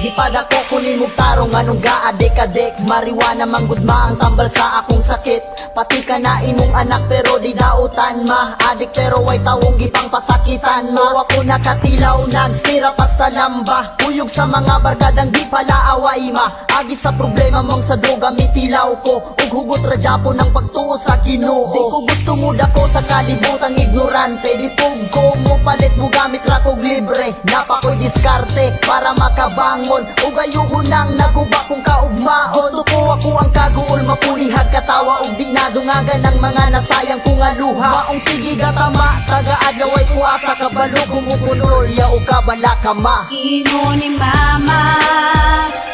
Di pa dako kunin mo tarong anong gaadik-adik. Mariwana manggudma ang tambal sa akong sakit. Pati ka na imong anak pero di dautan ma. Adik pero way tawong gipang pasakitan ma. Ako nakatilaw nagsira pasta lamba. Uyog sa mga barkadang di pala away ma. Agi sa problema mong sa droga mitilaw ko. Ug hugot radyapo ng pagtuo sa Ginoo. Di ko gusto mo dako sa kalibutang ignorante. Di ko mo palit mo gamit ra kog libre. Napakoy diskarte para makabangon. Ug ayuho nang naguba kong kaugmaon. Gusto ko ako ang kaguol mapulihag katawa. Ug di nadungagan ng mga nasayang kong aluha. Maong sige gatama taga-adlaw ay uasa kabalo. Kumukunol ya o kabala ka ma. Ingon ni mama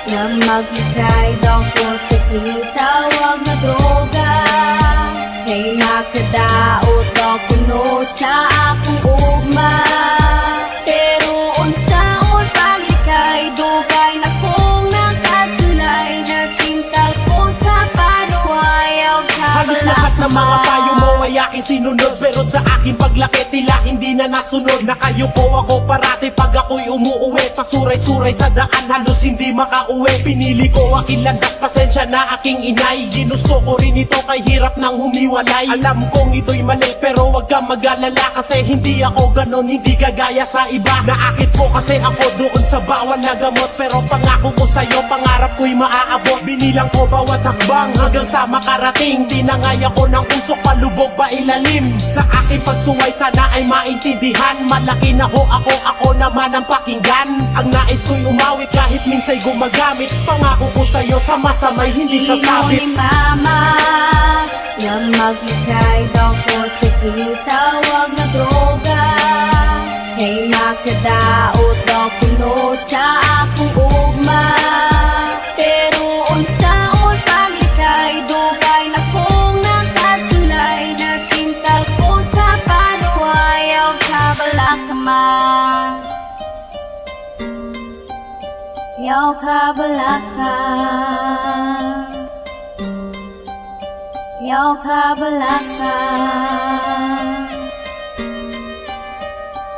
na magbigay daw ko sa tinitawag na droga. Kay nakadaot daw kuno sa akong ugma. Pero unsaon palikay dugay na kong nakasulay. Natintal ko sa panuwayaw halos lahat ng mga payo mo ay aking sinunod. Pero sa aking paglaki tila hindi na nasunod. Nakayupo ako parati pag ako'y umuuwi. Pasuray-suray sa daan halos hindi makauwi. Pinili ko aking landas, pasensya na aking inay. Ginusto ko rin ito kay hirap nang humiwalay. Alam kong ito'y mali pero wag kang mag-alala. Kasi hindi ako ganon, hindi kagaya sa iba. Naakit ko kasi ako doon sa bawal na gamot. Pero pangako ko sa'yo, pangarap ko'y maaabot. Binilang ko bawat hakbang hanggang sa makarating. Tinangay ako ng usok, palubog pa ilalim. Sa aking pagsuway sana ay maintindihan. Malaki na ho ako naman ang pakinggan. Ang nais ko'y umawit kahit minsa'y gumagamit. Pangako ko sa'yo sa masamay hindi sasabit. Ingon ni mama na magbigay daw ko sa tinitawag na droga. Kay nakadaot daw kuno sa akong ugma. Pero unsaon palikay dugay na kong nakasulay. Natintal ko sa panuwayaw kabala ka ma. Yaw kabala ka. Yaw kabala ka.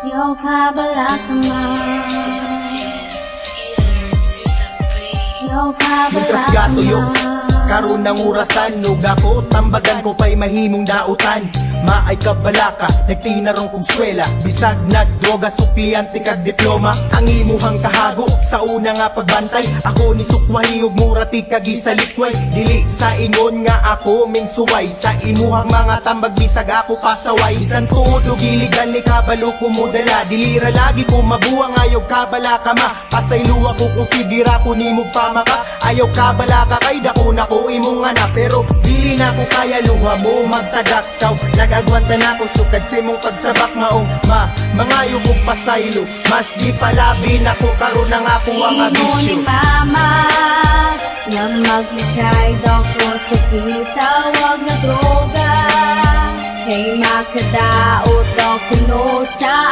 Yaw kabala ka ma. Yaw kabala Mitras ka gatuyo ma. karon ng urasan. Ug ako tambagan ko pa'y mahimong dautan. Maay kabalaka, nagtinarong kong swela. Bisag nagdroga, sukliyante kag diploma. Ang imuhang kahago sa una nga pagbantay. Ako ni sukwahi ug murati kag isalitway. Dili sa ingon nga ako ming suway. Sa imuhang mga tambag bisag ako pasaway. Bisan tuod ug iligan ni kabalo ko modala. Dilira lagi ko mabuang ayaw kabalaka ma. Pasaylo ako kung sigira ko nimog pamaka. Ayaw kabalaka kay dako na ko imong anak. Pero dili na ko kaya luha mo magtadaktaw. Nag-agwanta na ko sukad sa imong pagsabak maong mangayo kong pasaylo. Mas di palabi na ko karon na nga ko ang Ingon ni abisyo. mama na magbigay daw ko sa tinitawag na droga. Kay makadaot daw kuno sa